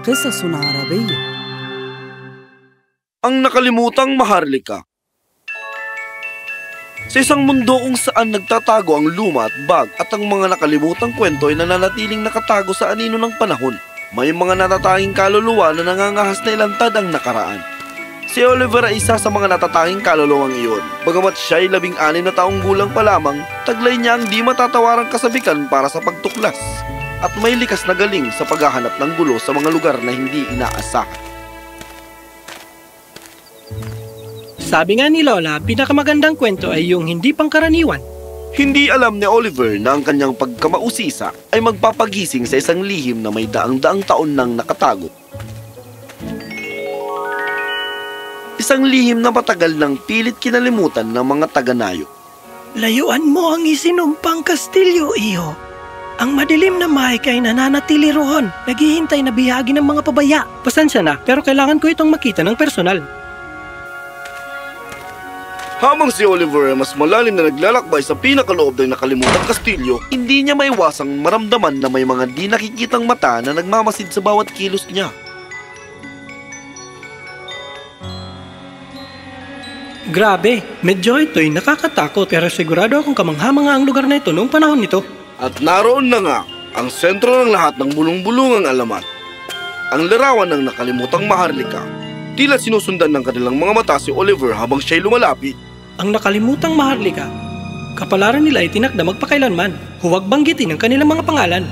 قصص عربية. Ang nakalimutang maharlika. Sa isang mundo kung saan nagtatago ang luma at bag at ang mga nakalimutang kwento ay nananatiling nakatago sa anino ng panahon, may mga natatanging kaluluwa na nangangahas na ilantad ang nakaraan. Si Oliver ay isa sa mga natatanging kaluluwang iyon. Bagamat siya ay 16 na taong gulang pa lamang, taglay niya ang di matatawarang kasabikan para sa pagtuklas at may likas na galing sa paghahanap ng gulo sa mga lugar na hindi inaasahan. Sabi nga ni Lola, pinakamagandang kwento ay yung hindi pangkaraniwan. Hindi alam ni Oliver na ang kanyang pagkamausisa ay magpapagising sa isang lihim na may daang-daang taon nang nakatago. Isang lihim na matagal nang pilit kinalimutan ng mga taga-Nayo. Layuan mo ang isinumpang kastilyo, iho. Ang madilim na mic ay nananatili roon, naghihintay na bihagi ng mga pabaya. Pasensya na, pero kailangan ko itong makita ng personal. Habang si Oliver ay mas malalim na naglalakbay sa pinakaloob ng nakalimutang kastilyo, hindi niya maiwasang maramdaman na may mga di nakikitang mata na nagmamasid sa bawat kilos niya. Grabe, medyo ito'y nakakatakot pero sigurado akong kamangha-mangha ang lugar na ito noong panahon nito. At naroon na nga, ang sentro ng lahat ng bulong-bulungang alamat. Ang larawan ng nakalimutang maharlika. Tila sinusundan ng kanilang mga mata si Oliver habang siya'y lumalapit. Ang nakalimutang maharlika, kapalaran nila ay tinakda magpakailanman. Huwag banggitin ang kanilang mga pangalan.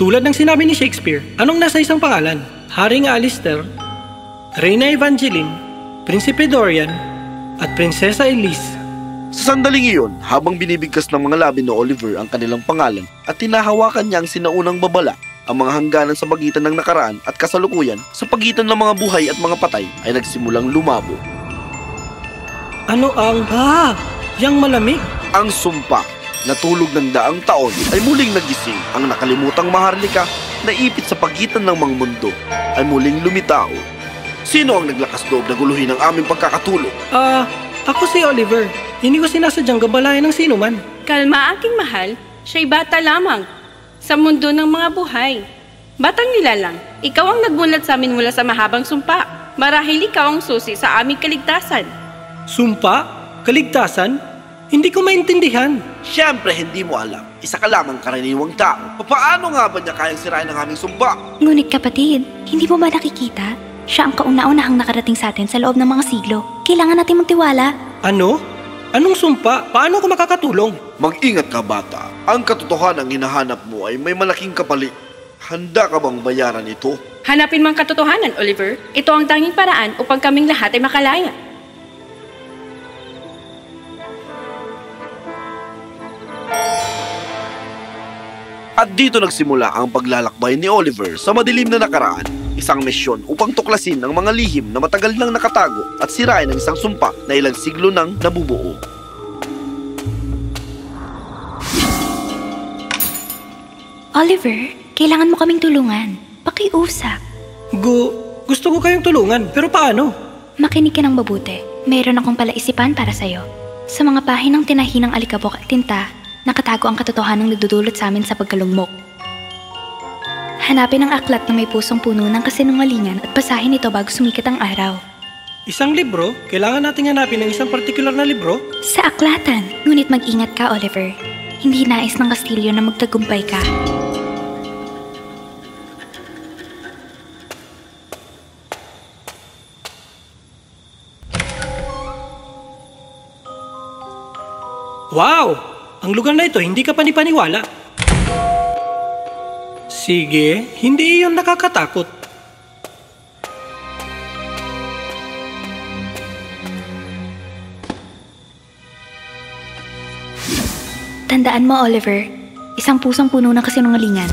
Tulad ng sinabi ni Shakespeare, anong nasa isang pangalan? Haring Alistair, Reyna Evangeline, Prinsipe Dorian, at Prinsesa Elise. Sa sandaling iyon, habang binibigkas ng mga labi ni Oliver ang kanilang pangalan at tinahawakan niya ang sinaunang babala, ang mga hangganan sa pagitan ng nakaraan at kasalukuyan sa pagitan ng mga buhay at mga patay ay nagsimulang lumabo. Ano ang... yang malamig? Ang sumpa na tulog ng daang taon ay muling nagising. Ang nakalimutang maharlika na ipit sa pagitan ng mga mundo ay muling lumitaw. Sino ang naglakas loob na guluhin ang aming pagkakatulog? Ako si Oliver. Hindi ko sinasadyang gabalayan ng sino man. Kalma aking mahal, siya'y bata lamang sa mundo ng mga buhay. Batang nilalang, ikaw ang nagmulat sa amin mula sa mahabang sumpa. Marahil ikaw ang susi sa aming kaligtasan. Sumpa? Kaligtasan? Hindi ko maintindihan. Siyempre hindi mo alam. Isa ka lamang karaniwang tao. Paano nga ba niya kayang sirain ang aming sumpa? Ngunit kapatid, hindi mo ba nakikita? Siya ang kauna-unahang nakarating sa atin sa loob ng mga siglo. Kailangan natin magtiwala. Ano? Anong sumpa? Paano ko makakatulong? Mag-ingat ka, bata. Ang katotohanan ang hinahanap mo ay may malaking kapalit. Handa ka bang bayaran ito? Hanapin mo ang katotohanan, Oliver. Ito ang tanging paraan upang kaming lahat ay makalaya. At dito nagsimula ang paglalakbay ni Oliver sa madilim na nakaraan. Isang misyon upang tuklasin ang mga lihim na matagal nang nakatago at sirain ang isang sumpa na ilang siglo nang nabubuo. Oliver, kailangan mo kaming tulungan. Pakiusap. Gusto ko kayong tulungan, pero paano? Makinig ka ng mabuti. Meron akong palaisipan para sa'yo. Sa mga pahinang tinahinang alikabok at tinta, nakatago ang katotohanang nagdudulot sa amin sa pagkalugmok. Hanapin ang aklat na may pusong puno ng kasinungalingan at basahin ito bago sumikat ang araw. Isang libro? Kailangan nating hanapin ng isang partikular na libro? Sa aklatan. Ngunit mag-ingat ka, Oliver. Hindi nais ng kastilyo na magtagumpay ka. Wow! Ang lugar na ito, hindi ka panipaniwala. Sige, hindi iyon nakakatakot. Tandaan mo, Oliver, isang pusong puno ng kasinungalingan.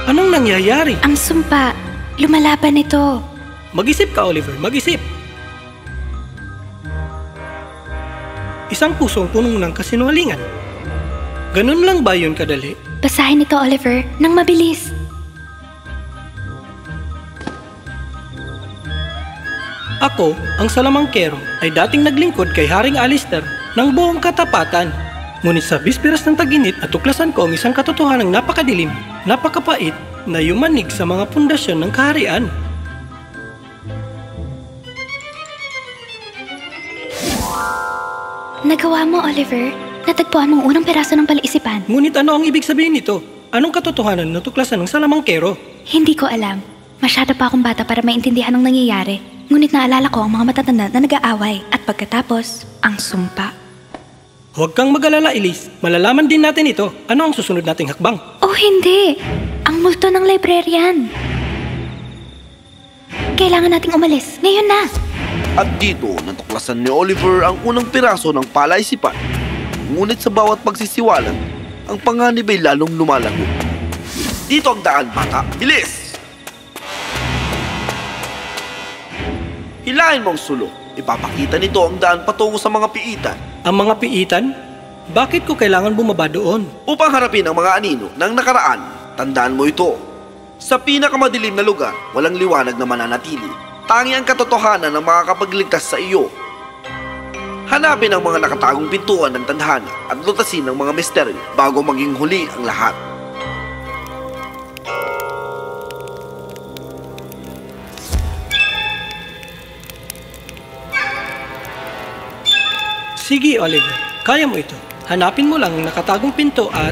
Anong nangyayari? Ang sumpa, lumalaban ito. Mag-isip ka, Oliver, mag-isip. Isang pusong punong ng kasinungalingan. Ganun lang ba yun kadali? Basahin ito, Oliver, nang mabilis. Ako, ang salamangkero, ay dating naglingkod kay Haring Alistair ng buong katapatan. Ngunit sa bisperas ng tag-init, natuklasan ko ang isang katotohanang napakadilim, napakapait, na yumanig sa mga pundasyon ng kaharian. Nagawa mo, Oliver. Natagpuan mong unang peraso ng palaisipan. Ngunit ano ang ibig sabihin nito? Anong katotohanan na natuklasan ng salamangkero? Hindi ko alam. Masyado pa akong bata para maintindihan ang nangyayari. Ngunit naalala ko ang mga matatanda na nag-aaway. At pagkatapos, ang sumpa. Huwag kang mag-alala, Elise. Malalaman din natin ito. Ano ang susunod nating hakbang? Oh, hindi! Ang multo ng librarian. Kailangan nating umalis. Ngayon na! At dito, natuklasan ni Oliver ang unang piraso ng palaisipan. Ngunit sa bawat pagsisiwalan, ang panganib ay lalong lumalago. Dito ang daan, bata. Bilis! Hilahin mo ang sulok. Ipapakita nito ang daan patungo sa mga piitan. Ang mga piitan? Bakit ko kailangan bumaba doon? Upang harapin ang mga anino ng nakaraan, tandaan mo ito. Sa pinakamadilim na lugar, walang liwanag na mananatili. Tangi ang katotohanan ng makakapagligtas sa iyo. Hanapin ang mga nakatagong pintuan ng tadhana at lutasin ang mga misteryo bago maging huli ang lahat. Sige, Oliver. Kaya mo ito. Hanapin mo lang ang nakatagong pinto at...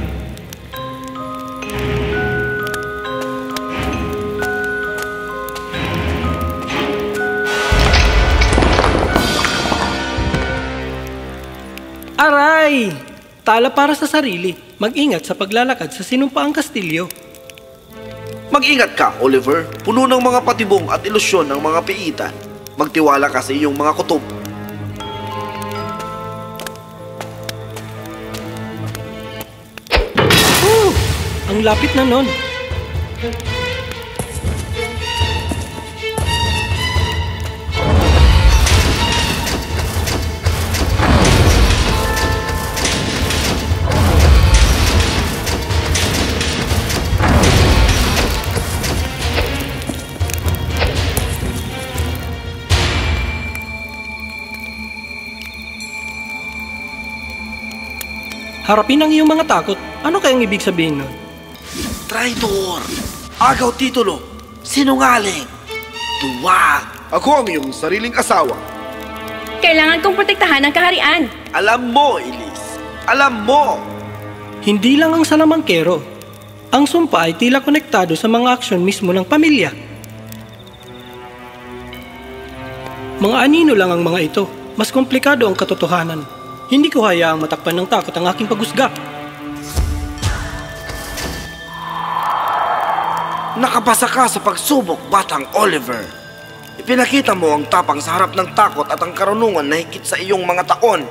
Aray! Tala para sa sarili. Mag-ingat sa paglalakad sa sinumpaang kastilyo. Mag-ingat ka, Oliver. Puno ng mga patibong at ilusyon ng mga piitan. Magtiwala ka sa iyong mga kutob. Ang lapit na nun. Harapin ang iyong mga takot. Ano kayang ibig sabihin nun? Traitor! Agaw titulo! Sinungaling! Tuwag! Ako ang iyong sariling asawa. Kailangan kong protektahan ang kaharian. Alam mo, Elise. Alam mo! Hindi lang ang salamangkero. Ang sumpa ay tila konektado sa mga aksyon mismo ng pamilya. Mga anino lang ang mga ito. Mas komplikado ang katotohanan. Hindi ko hayaang matakpan ng takot ang aking paghusga. Nakapasa ka sa pagsubok, batang Oliver. Ipinakita mo ang tapang sa harap ng takot at ang karunungan na higit sa iyong mga taon.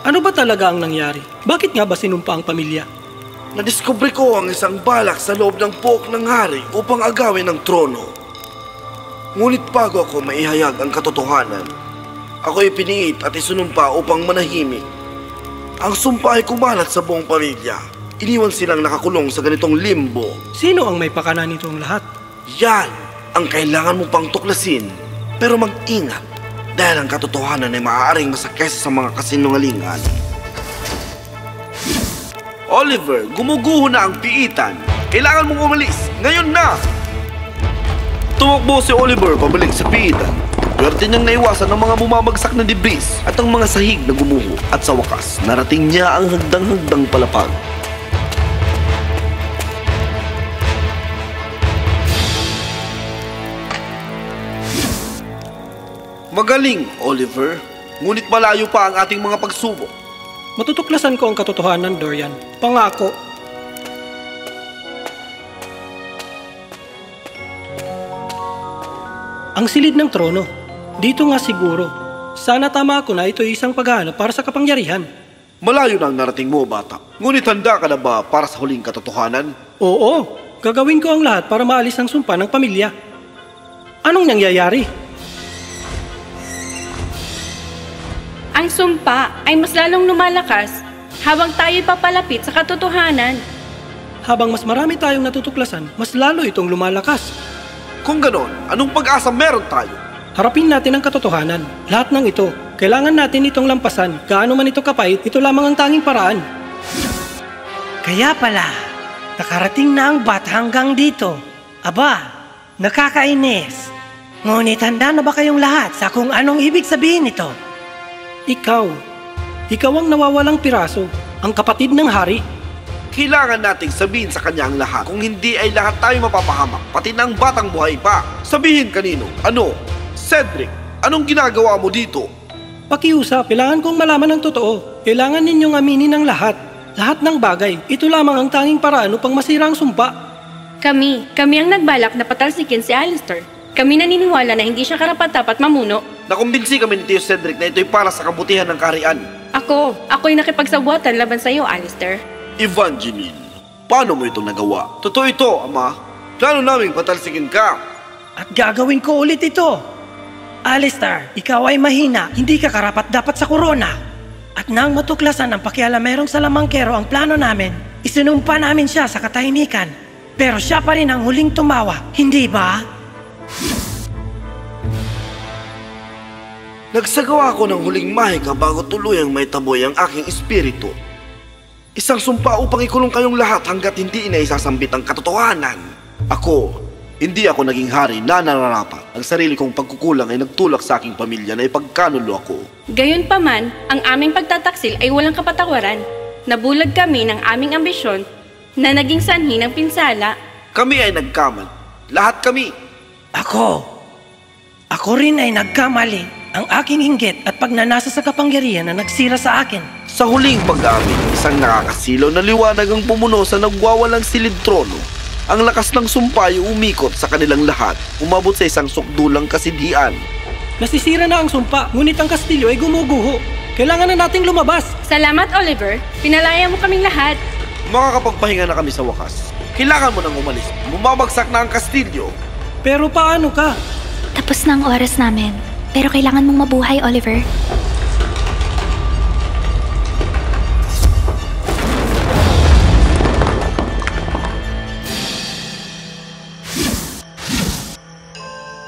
Ano ba talaga ang nangyari? Bakit nga ba sinumpa ang pamilya? Nadiskubre ko ang isang balak sa loob ng puok ng hari upang agawin ang trono. Ngunit bago ako maihayag ang katotohanan, ako'y piniit at isinumpa upang manahimik. Ang sumpa ay kumalat sa buong pamilya. Iniwan silang nakakulong sa ganitong limbo. Sino ang may pakana nito ang lahat? Yan ang kailangan mo pang tuklasin. Pero mag-ingat dahil ang katotohanan ay maaaring masakesa sa mga kasinungalingan. Oliver, gumuguho na ang piitan. Kailangan mong umalis. Ngayon na! Tumakbo si Oliver pabalik sa piitan. Swerte niyang naiwasan ang mga bumabagsak na debris at ang mga sahig na gumuho. At sa wakas, narating niya ang hagdang-hagdang palapag. Magaling, Oliver. Ngunit malayo pa ang ating mga pagsubok. Matutuklasan ko ang katotohanan, Dorian. Pangako. Ang silid ng trono. Dito nga siguro. Sana tama ako na ito ay isang paghahanap para sa kapangyarihan. Malayo na ang narating mo, bata. Ngunit handa ka na ba para sa huling katotohanan? Oo, gagawin ko ang lahat para maalis ang sumpa ng pamilya. Anong nangyayari? Ang sumpa ay mas lalong lumalakas habang tayo'y papalapit sa katotohanan. Habang mas marami tayong natutuklasan, mas lalo itong lumalakas. Kung ganon, anong pag-asa meron tayo? Harapin natin ang katotohanan. Lahat ng ito, Kailangan natin itong lampasan. Gaano man ito kapait, ito lamang ang tanging paraan. Kaya pala, nakarating na ang bat hanggang dito. Aba, nakakainis. Ngunit handa na ba kayong lahat sa kung anong ibig sabihin nito? Ikaw ang nawawalang piraso, ang kapatid ng hari. Kailangan nating sabihin sa kanya ang lahat. Kung hindi ay lahat tayo mapapahamak, pati ng batang buhay pa. Sabihin kanino? Ano? Cedric, anong ginagawa mo dito? Pakiusap, kailangan kong malaman ang totoo. Kailangan ninyong aminin ang lahat. Lahat ng bagay. Ito lamang ang tanging paraan upang masira ang sumpa. Kami ang nagbalak na patalsikin si Alistair. Kami naniniwala na hindi siya karapat-dapat mamuno. Nakumbinsi kami ni Tio Cedric na ito'y para sa kabutihan ng kaharian. Ako'y nakipagsabuatan laban sa iyo, Alistair. Evangeline, paano mo ito nagawa? Totoo ito, Ama. Plano naming patalsikin ka. At gagawin ko ulit ito. Alistair, ikaw ay mahina, hindi ka karapat-dapat sa korona. At nang matuklasan ng pakialamerong salamangkero ang plano namin, isinumpa namin siya sa katahimikan. Pero siya pa rin ang huling tumawa, hindi ba? Nagsagawa ako ng huling mahika bago tuluyang may taboy ang aking espiritu. Isang sumpa upang ikulong kayong lahat hanggat hindi inaisasambit ang katotohanan. Hindi ako naging hari na nararapat. Ang sarili kong pagkukulang ay nagtulak sa aking pamilya na ipagkanulo ako. Gayunpaman, ang aming pagtataksil ay walang kapatawaran. Nabulag kami ng aming ambisyon na naging sanhi ng pinsala. Kami ay nagkamali. Lahat kami. Ako rin ay nagkamali. Ang aking inggit at pagnanasa sa kapangyarihan na nagsira sa akin. Sa huling pag-amin, isang nakakasilaw na liwanag ang pumuno sa nagwawalang silid trono. Ang lakas ng sumpa ay umikot sa kanilang lahat, umabot sa isang sukdulang kasidhian. Nasisira na ang sumpa, ngunit ang kastilyo ay gumuguho. Kailangan na nating lumabas. Salamat, Oliver. Pinalaya mo kaming lahat. Makakapagpahinga na kami sa wakas. Kailangan mo nang umalis. Bumabagsak na ang kastilyo. Pero paano ka? Tapos na ang oras namin. Pero kailangan mong mabuhay, Oliver.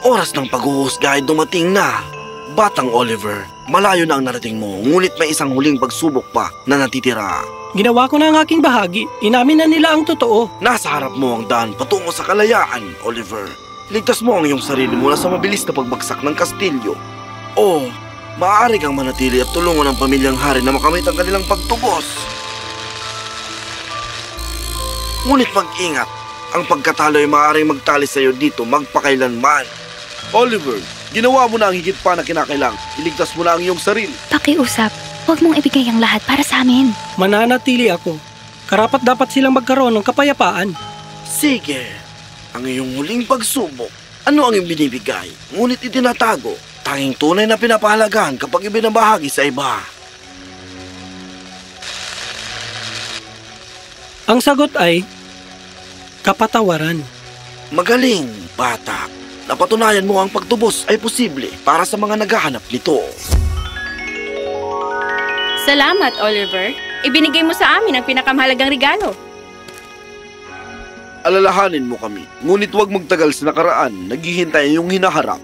Oras ng paghuhusga ay dumating na. Batang Oliver, malayo na ang narating mo, ngunit may isang huling pagsubok pa na natitira. Ginawa ko na ang aking bahagi. Inamin na nila ang totoo. Nasa harap mo ang daan patungo sa kalayaan, Oliver. Ligtas mo ang iyong sarili mula sa mabilis na pagbagsak ng kastilyo. Maaari kang manatili at tulungan ang pamilyang hari na makamit ang kanilang pagtubos. Ngunit mag-ingat, ang pagkatalo ay maaaring magtali sa iyo dito magpakailanman. Oliver, ginawa mo na ang higit pa na kinakailangan. Iligtas mo na ang iyong sarili. Pakiusap, huwag mong ibigay ang lahat para sa amin. Mananatili ako. Karapat dapat silang magkaroon ng kapayapaan. Sige, ang iyong huling pagsubok. Ano ang iyong binibigay? Ngunit itinatago. Tanging tunay na pinapahalagahan kapag ibinabahagi sa iba. Ang sagot ay kapatawaran. Magaling, bata. Napatunayan mo ang pagtubos ay posible para sa mga naghahanap nito. Salamat, Oliver. Ibinigay mo sa amin ang pinakamahalagang regalo. Alalahanin mo kami, ngunit huwag magtagal sa nakaraan, naghihintay yung hinaharap.